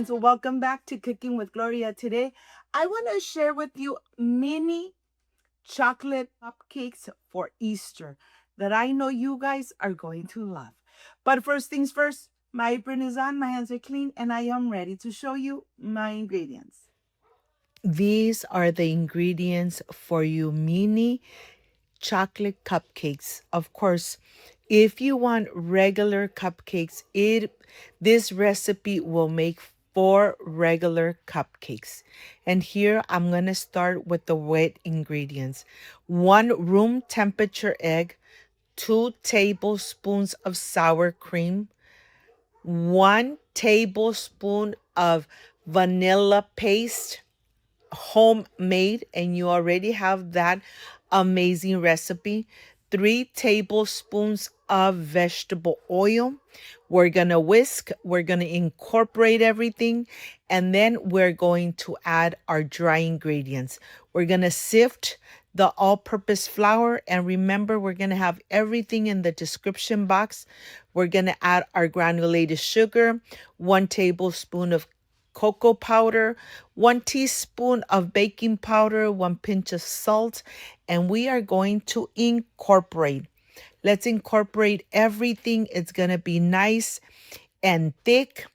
friends, welcome back to Cooking with Gloria. Today, I want to share with you mini chocolate cupcakes for Easter that I know you guys are going to love. But first things first, my apron is on, my hands are clean, and I am ready to show you my ingredients. These are the ingredients for you mini chocolate cupcakes. Of course, if you want regular cupcakes, this recipe will make 4 regular cupcakes. And here I'm going to start with the wet ingredients. 1 room temperature egg, 2 tablespoons of sour cream, 1 tablespoon of vanilla paste, homemade, and you already have that amazing recipe. 3 tablespoons of vegetable oil. We're gonna whisk, we're gonna incorporate everything, and then we're going to add our dry ingredients. We're gonna sift the all-purpose flour, and remember, we're gonna have everything in the description box. We're gonna add our granulated sugar, 1 tablespoon of cocoa powder, 1 teaspoon of baking powder, 1 pinch of salt, and we are going to incorporate. Let's incorporate everything. It's going to be nice and thick.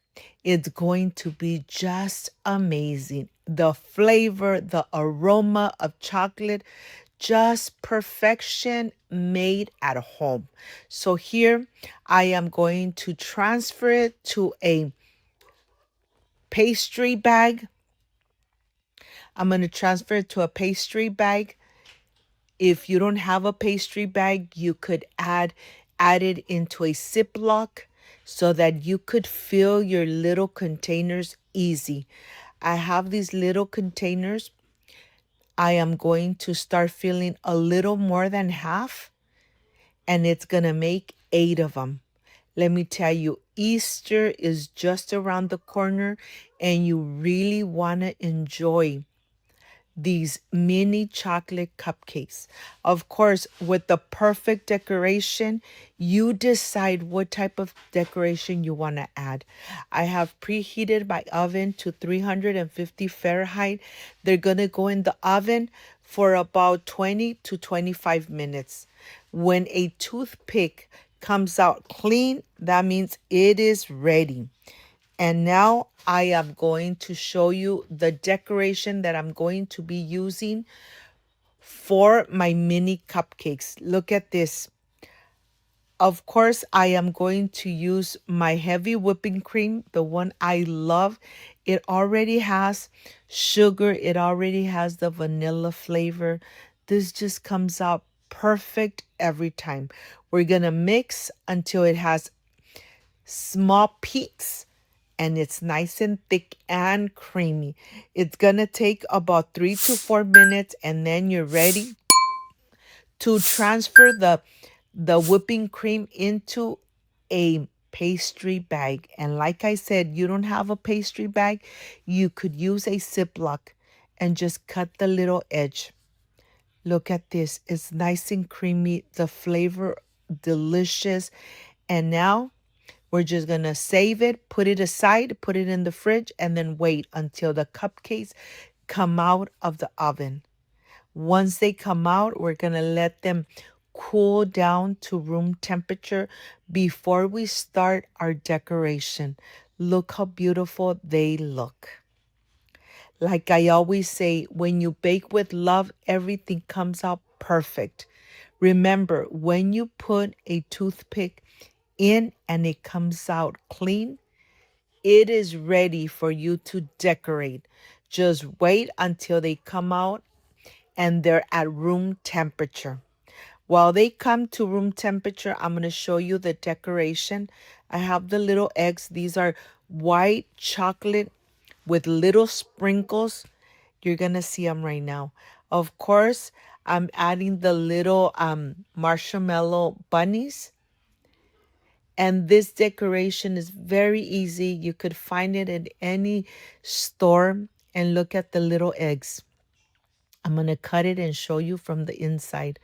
It's going to be just amazing. The flavor, the aroma of chocolate, just perfection made at home. So here I am going to transfer it to a pastry bag. I'm going to transfer it to a pastry bag. If you don't have a pastry bag, you could add it into a Ziploc so that you could fill your little containers easy. I have these little containers. I am going to start filling a little more than half, and it's going to make 8 of them. Let me tell you, Easter is just around the corner, and you really want to enjoy these mini chocolate cupcakes. Of course, with the perfect decoration, you decide what type of decoration you want to add. I have preheated my oven to 350 Fahrenheit. They're going to go in the oven for about 20 to 25 minutes. When a toothpick comes out clean, that means it is ready. And now I am going to show you the decoration that I'm going to be using for my mini cupcakes. Look at this. Of course, I am going to use my heavy whipping cream, the one I love. It already has sugar. It already has the vanilla flavor. This just comes out perfect every time. We're going to mix until it has small peaks and it's nice and thick and creamy. It's gonna take about 3 to 4 minutes, and then you're ready to transfer the whipping cream into a pastry bag. And like I said, you don't have a pastry bag, you could use a Ziploc and just cut the little edge. Look at this. It's nice and creamy. The flavor delicious. And now we're just going to save it, put it aside, put it in the fridge, and then wait until the cupcakes come out of the oven. Once they come out, we're going to let them cool down to room temperature before we start our decoration. Look how beautiful they look. Like I always say, when you bake with love, everything comes out perfect. Remember, when you put a toothpick in and it comes out clean, it is ready for you to decorate. Just wait until they come out and they're at room temperature. While they come to room temperature, I'm going to show you the decoration. I have the little eggs. These are white chocolate with little sprinkles. You're going to see them right now. Of course, I'm adding the little marshmallow bunnies. And this decoration is very easy. You could find it in any store. And look at the little eggs. I'm going to cut it and show you from the inside.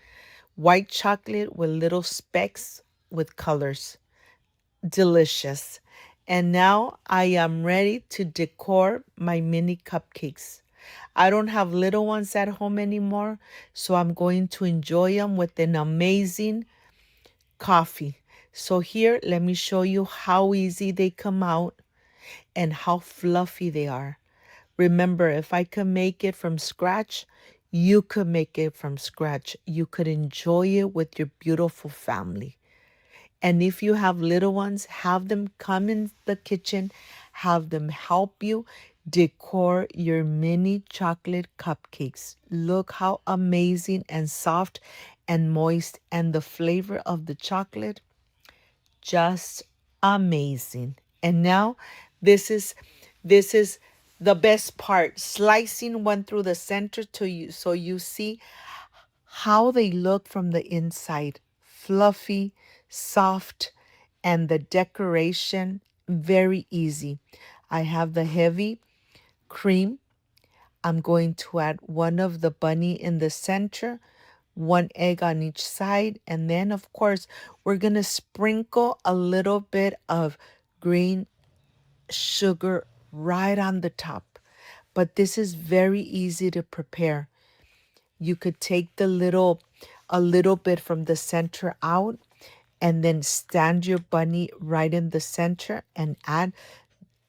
White chocolate with little specks with colors. Delicious. And now I am ready to decor my mini cupcakes. I don't have little ones at home anymore, so I'm going to enjoy them with an amazing coffee. So here, let me show you how easy they come out and how fluffy they are. Remember, if I could make it from scratch, you could make it from scratch. You could enjoy it with your beautiful family. And if you have little ones, have them come in the kitchen, have them help you decor your mini chocolate cupcakes. Look how amazing and soft and moist, and the flavor of the chocolate, just amazing. And now this is the best part, slicing one through the center to you so you see how they look from the inside. Fluffy, soft, and the decoration very easy. I have the heavy cream. I'm going to add one of the bunny in the center, one egg on each side, and then of course we're going to sprinkle a little bit of green sugar right on the top. But this is very easy to prepare. You could take a little bit from the center out and then stand your bunny right in the center and add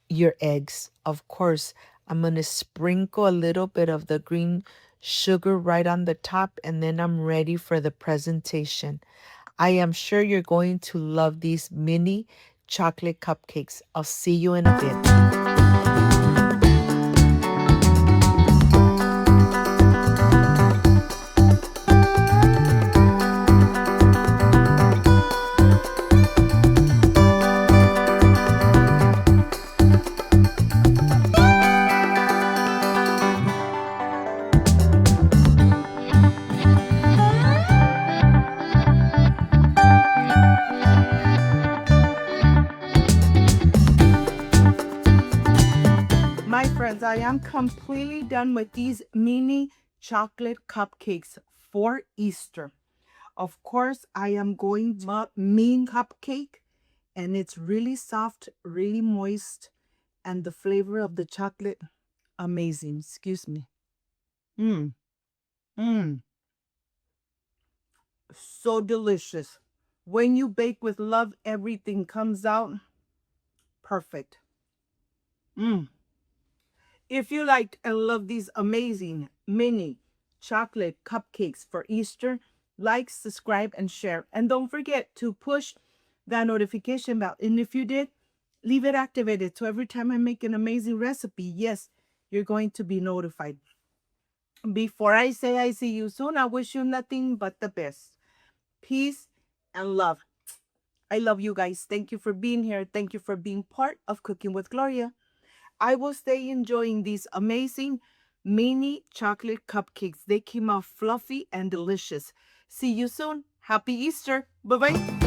your eggs. Of course, I'm going to sprinkle a little bit of the green sugar right on the top, and then I'm ready for the presentation. I am sure you're going to love these mini chocolate cupcakes. I'll see you in a bit. My friends, I am completely done with these mini chocolate cupcakes for Easter. Of course, I am going to mean cupcake, and it's really soft, really moist, and the flavor of the chocolate, amazing. Excuse me. Mmm, mmm, so delicious. When you bake with love, everything comes out perfect. Mmm. If you like and love these amazing mini chocolate cupcakes for Easter, like, subscribe, and share. And don't forget to push that notification bell. And if you did, leave it activated. So every time I make an amazing recipe, yes, you're going to be notified. Before I say I see you soon, I wish you nothing but the best. Peace and love. I love you guys. Thank you for being here. Thank you for being part of Cooking with Gloria. I will stay enjoying these amazing mini chocolate cupcakes. They came out fluffy and delicious. See you soon. Happy Easter. Bye bye.